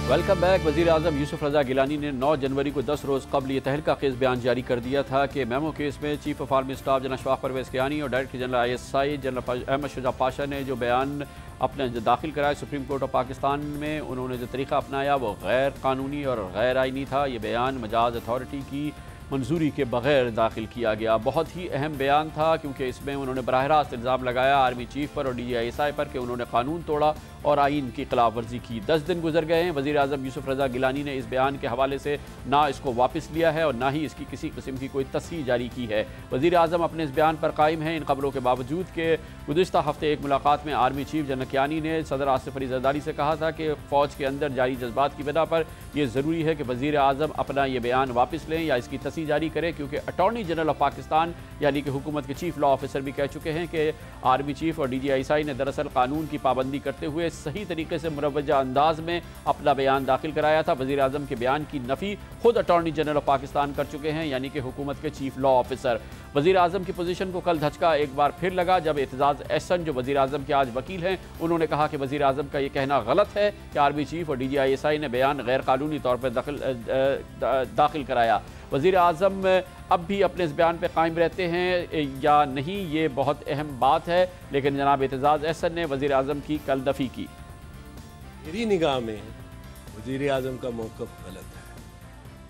Welcome back. वज़ीर आज़म यूसुफ रज़ा गिलानी ने 9 जनवरी को 10 रोज़ कबल ये तहलका खेज़ बयान जारी कर दिया था कि मेमो केस में chief of army staff general Ashfaq Parvez Kayani और director general ISI general Ahmad Shuja Pasha ने जो बयान अपने दाखिल कराया सुप्रीम कोर्ट ऑफ पाकिस्तान में, उन्होंने जो तरीक़ा अपनाया वो गैर कानूनी और गैर आइनी था। ये बयान मजाज अथॉरिटी की मंजूरी के बगैर दाखिल किया गया। बहुत ही अहम बयान था क्योंकि इसमें उन्होंने बराह रास्त इल्ज़ाम लगाया आर्मी चीफ पर और DGI पर कि उन्होंने कानून तोड़ा और आइन की खिलाफ वर्जी की। 10 दिन गुजर गए हैं। वज़ीर आज़म यूसुफ रज़ा गिलानी ने इस बयान के हवाले से ना इसको वापस लिया है और ना ही इसकी किसी किस्म की कोई तस्हीह जारी की है। वज़ीर आज़म अपने इस बयान पर कायम हैं इन खबरों के बावजूद कि गुज़िश्ता हफ्ते एक मुलाकात में आर्मी चीफ जनरल कियानी ने सदर आसिफ अली ज़रदारी से कहा था कि फ़ौज के अंदर जारी जज्बात की बिना पर यह ज़रूरी है कि वज़ीर आज़म अपना ये बयान वापस लें या इसकी तस्हीह जारी करें, क्योंकि अटॉर्नी जनरल ऑफ पाकिस्तान यानी कि हुकूमत के चीफ लॉ ऑफिसर भी कह चुके हैं कि आर्मी चीफ और DGI ने दरअसल कानून की पाबंदी करते हुए सही तरीके से मुरवजा अंदाज में अपना बयान दाखिल कराया था। वज़ीर आज़म के बयान की नफ़ी खुद अटॉर्नी जनरल ऑफ पाकिस्तान कर चुके हैं यानी कि हुकूमत के चीफ लॉ ऑफिसर। वज़ीर आज़म की पोजीशन को कल धचका एक बार फिर लगा जब एतजाज़ एहसन जो वज़ीर आज़म के आज वकील हैं, उन्होंने कहा कि वज़ीर आज़म का ये कहना गलत है कि आर्मी चीफ और DGI ने बयान गैर कानूनी तौर पर दाखिल कराया। वज़ीर आज़म अब भी अपने इस बयान पर कायम रहते हैं या नहीं, ये बहुत अहम बात है, लेकिन जनाब एतजाज़ एहसन ने वज़ीर आज़म की कल दफ़ी की। मेरी निगाह में वज़ीर आज़म का मौक़िफ़ गलत है।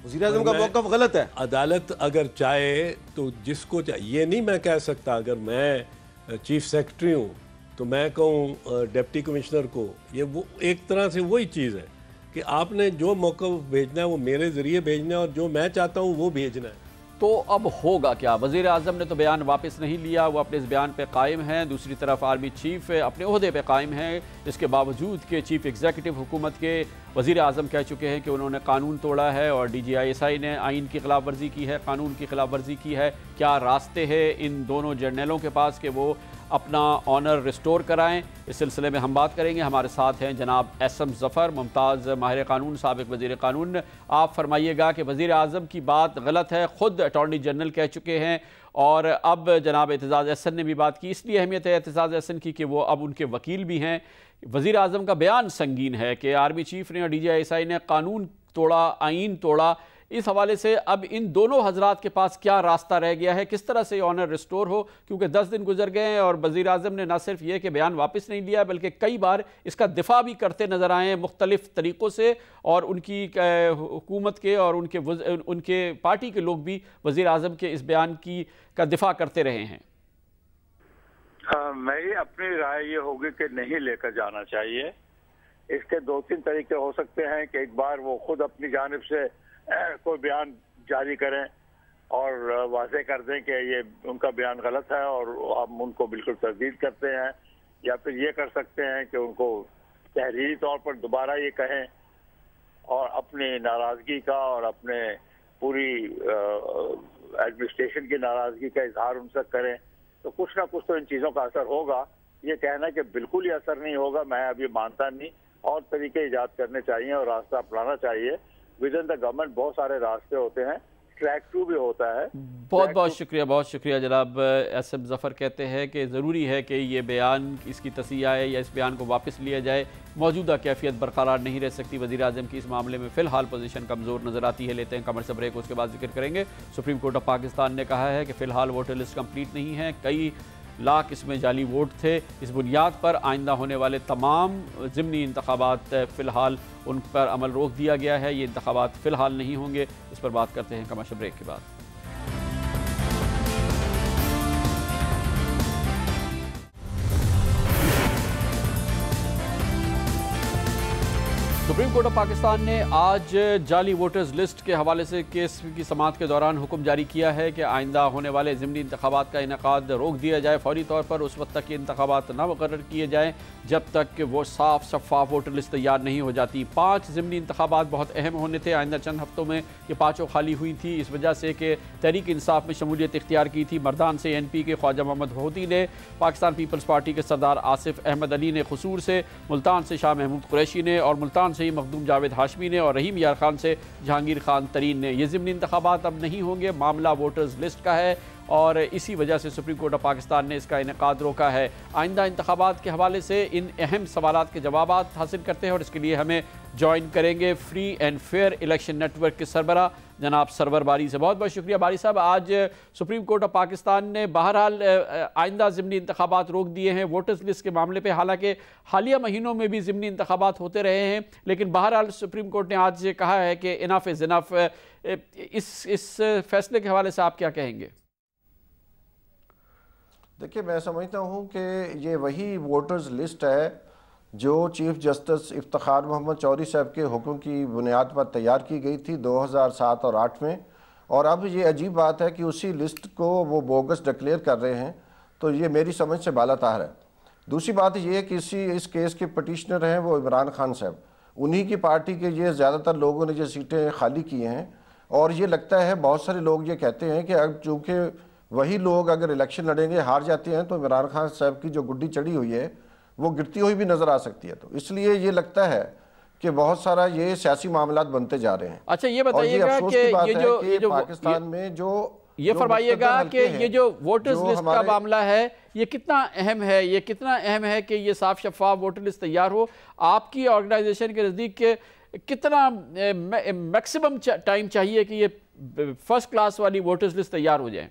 वज़ीर आज़म का मौक़िफ़ गलत है। अदालत अगर चाहे तो जिसको चाहे, ये नहीं मैं कह सकता अगर मैं चीफ सेक्रेटरी हूँ तो मैं कहूँ डिप्टी कमिश्नर को, ये वो एक तरह से वही चीज़ है कि आपने जो मौक़िफ़ भेजना है वो मेरे ज़रिए भेजना है और जो मैं चाहता हूँ वो भेजना है। तो अब होगा क्या? वज़ीर आज़म ने तो बयान वापस नहीं लिया, वो अपने इस बयान पे कायम हैं। दूसरी तरफ आर्मी चीफ अपने ओहदे पे कायम हैं, इसके बावजूद कि चीफ एग्जीक्यूटिव हुकूमत के वज़ीर आज़म कह चुके हैं कि उन्होंने कानून तोड़ा है और DGI ने आइन की खिलाफ वर्जी की है, कानून की खिलाफ वर्जी की है। क्या रास्ते हैं इन दोनों जर्नलों के पास कि वो अपना ऑनर रिस्टोर कराएं? इस सिलसिले में हम बात करेंगे। हमारे साथ हैं जनाब SM ज़फ़र, मुमताज़ माहिर कानून, साबिक़ वज़ीर कानून। आप फरमाइएगा कि वज़ीर आज़म की बात गलत है, ख़ुद अटॉर्नी जनरल कह चुके हैं और अब जनाब एतजाज़ एहसन ने भी बात की। इसलिए अहमियत है एतजाज़ एहसन की कि वो अब उनके वकील भी हैं। वज़ीर आज़म का बयान संगीन है कि आर्मी चीफ ने और DGI ने कानून तोड़ा, आइन तोड़ा। इस हवाले से अब इन दोनों हजरात के पास क्या रास्ता रह गया है, किस तरह से ऑनर रिस्टोर हो? क्योंकि 10 दिन गुजर गए हैं और वज़ीर आज़म ने न सिर्फ ये कि बयान वापस नहीं लिया बल्कि कई बार इसका दिफा भी करते नज़र आए मुख्तलिफ तरीक़ों से, और उनकी हुकूमत के और उनके पार्टी के लोग भी वज़ीर आज़म के इस बयान का दिफा करते रहे हैं। मेरी अपनी राय ये होगी कि नहीं लेकर जाना चाहिए। इसके 2-3 तरीके हो सकते हैं कि एक बार वो खुद अपनी जानिब से कोई बयान जारी करें और वाज़ेह कर दें कि ये उनका बयान गलत है और हम उनको बिल्कुल तस्दीद करते हैं, या फिर ये कर सकते हैं कि उनको तहरीरी तौर पर दोबारा ये कहें और अपनी नाराज़गी का और अपने पूरी एडमिनिस्ट्रेशन की नाराज़गी का इजहार उनसे करें, तो कुछ ना कुछ तो इन चीज़ों का असर होगा। ये कहना कि बिल्कुल ही असर नहीं होगा, मैं अभी मानता नहीं। और तरीके ईजाद करने चाहिए और रास्ता अपनाना चाहिए। विद इन द गवर्नमेंट बहुत सारे रास्ते होते हैं, ट्रैक 2 भी होता है। बहुत बहुत शुक्रिया जनाब SM ज़फ़र। कहते हैं कि ज़रूरी है कि ये बयान इसकी तस्हीह आए या इस बयान को वापस लिया जाए। मौजूदा कैफियत बरकरार नहीं रह सकती। वज़ीर आज़म की इस मामले में फ़िलहाल पोजीशन कमज़ोर नज़र आती है। लेते हैं कमर्शियल ब्रेक, उसके बाद जिक्र करेंगे। सुप्रीम कोर्ट ऑफ पाकिस्तान ने कहा है कि फ़िलहाल वोटर लिस्ट कम्प्लीट नहीं है, कई लाख इसमें जाली वोट थे। इस बुनियाद पर आइंदा होने वाले तमाम ज़िमनी इंतखाबात फ़िलहाल उन पर अमल रोक दिया गया है। ये इंतखाबात फ़िलहाल नहीं होंगे। इस पर बात करते हैं कमर्शियल ब्रेक के बाद। सुप्रीम कोर्ट ऑफ पाकिस्तान ने आज जाली वोटर्स लिस्ट के हवाले से केस की समाअत के दौरान हुक्म जारी किया है कि आइंदा होने वाले ज़िमनी इंतखाबात का इनेकाद रोक दिया जाए फौरी तौर पर। उस वक्त तक ये इंतखाबात न मुकर्रर किए जाएँ जब तक कि वो साफ शफाफ वोटर लिस्ट तैयार नहीं हो जाती। 5 ज़िमनी इंतखाबात बहुत अहम होने थे। आइंदा चंद हफ्तों में ये 5 खाली हुई थी इस वजह से कि तहरीक इंसाफ में शमूलियत इख्तियार की थी। मर्दान से NP के ख्वाजा मोहम्मद होती ने, पाकिस्तान पीपल्स पार्टी के सरदार आसिफ अहमद अली ने खसूर से, मुल्तान से शाह महमूद कुरैशी ने और मुल्तान से ही मखदूम जावेद हाशमी ने और रहीम यार खान से जहांगीर खान तरीन ने। ये ज़िमनी इंतखाबात अब नहीं होंगे। मामला वोटर्स लिस्ट का है और इसी वजह से सुप्रीम कोर्ट ऑफ पाकिस्तान ने इसका इनेकाद रोका है। आइंदा इंतखाबात के हवाले से इन अहम सवालात के जवाब हासिल करते हैं और इसके लिए हमें ज्वाइन करेंगे free and fair election network के सरबरा जनाब सरवर बारी से। बहुत बहुत शुक्रिया बारी साहब। आज सुप्रीम कोर्ट ऑफ पाकिस्तान ने बहरहाल आइंदा ज़िमनी इंतखाबात रोक दिए हैं वोटर्स लिस्ट के मामले पे, हालांकि हालिया महीनों में भी ज़िमनी इंतखाबात होते रहे हैं, लेकिन बहरहाल सुप्रीम कोर्ट ने आज कहा है कि इनफ इज़ इनफ। इस फैसले के हवाले से आप क्या कहेंगे? देखिए, मैं समझता हूँ कि ये वही वोटर्स लिस्ट है जो चीफ जस्टिस इफ्तिखार मोहम्मद चौधरी साहब के हुक्म की बुनियाद पर तैयार की गई थी 2007 और 8 में, और अब ये अजीब बात है कि उसी लिस्ट को वो बोगस डिक्लेयर कर रहे हैं, तो ये मेरी समझ से बालातार है। दूसरी बात ये कि इस केस के पटिशनर हैं वो इमरान खान साहब, उन्हीं की पार्टी के ये ज़्यादातर लोगों ने जो सीटें खाली की हैं, और ये लगता है बहुत सारे लोग ये कहते हैं कि अब चूँकि वही लोग अगर इलेक्शन लड़ेंगे हार जाते हैं तो इमरान खान साहब की जो गुड्डी चढ़ी हुई है वो गिरती हुई भी नजर आ सकती है। तो इसलिए ये लगता है कि बहुत सारा ये सियासी मामलात बनते जा रहे हैं। अच्छा, ये बताइएगा कि ये जो पाकिस्तान में जो ये फरमाइएगा कि ये जो वोटर्स लिस्ट का मामला है ये कितना अहम है, ये कितना अहम है कि ये साफ शफाफ वोटर लिस्ट तैयार हो? आपकी ऑर्गेनाइजेशन के नज़दीक कितना मैक्सिमम टाइम चाहिए कि ये फर्स्ट क्लास वाली वोटर्स लिस्ट तैयार हो जाए?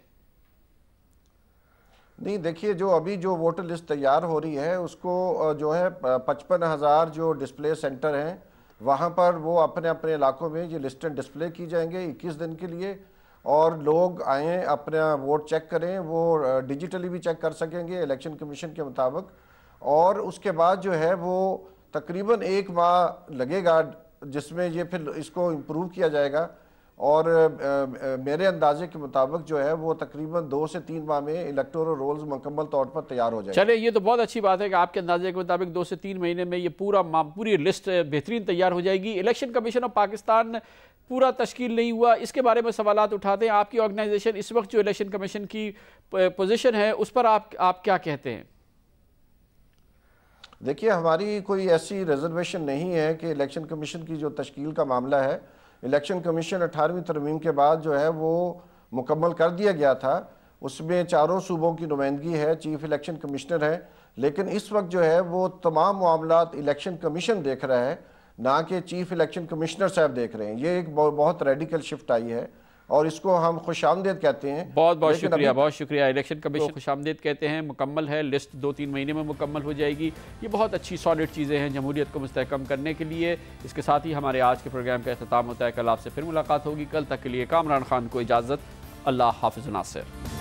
नहीं, देखिए, जो अभी जो वोटर लिस्ट तैयार हो रही है उसको जो है 55,000 जो डिस्प्ले सेंटर हैं वहाँ पर वो अपने अपने इलाकों में ये लिस्टें डिस्प्ले की जाएंगे 21 दिन के लिए, और लोग आएँ अपना वोट चेक करें, वो डिजिटली भी चेक कर सकेंगे इलेक्शन कमीशन के मुताबिक, और उसके बाद जो है वो तकरीबन 1 माह लगेगा जिसमें ये फिर इसको इम्प्रूव किया जाएगा, और मेरे अंदाजे के मुताबिक जो है वो तकरीबन 2 से 3 माह में इलेक्टोरल रोल्स मुकम्मल तौर पर तैयार हो जाए। चले, ये तो बहुत अच्छी बात है कि आपके अंदाजे के मुताबिक 2 से 3 महीने में ये पूरी लिस्ट बेहतरीन तैयार हो जाएगी। इलेक्शन कमीशन ऑफ पाकिस्तान पूरा तश्कील नहीं हुआ, इसके बारे में सवालात उठाते हैं। आपकी ऑर्गेनाइजेशन इस वक्त जो इलेक्शन कमीशन की पोजीशन है उस पर आप क्या कहते हैं? देखिए, हमारी कोई ऐसी रिजर्वेशन नहीं है कि इलेक्शन कमीशन की जो तश्कील का मामला है, इलेक्शन कमीशन 18वीं तरमीम के बाद जो है वो मुकम्मल कर दिया गया था, उसमें 4 सूबों की नुमाइंदगी है, चीफ इलेक्शन कमिश्नर है, लेकिन इस वक्त जो है वो तमाम मामलात इलेक्शन कमीशन देख रहा है, ना कि चीफ इलेक्शन कमिश्नर साहब देख रहे हैं। ये एक बहुत रेडिकल शिफ्ट आई है और इसको हम खुशामदीद कहते हैं। बहुत बहुत शुक्रिया, बहुत शुक्रिया। इलेक्शन कमीशन खुशामदीद कहते हैं। मुकम्मल है, लिस्ट 2-3 महीने में मुकम्मल हो जाएगी। ये बहुत अच्छी सॉलिड चीज़ें हैं जमहूरियत को मुस्तहकम करने के लिए। इसके साथ ही हमारे आज के प्रोग्राम का अख्ताम होता है। कल आपसे फिर मुलाकात होगी। कल तक के लिए कामरान खान को इजाज़त। अल्लाह हाफ़िज़ नासिर।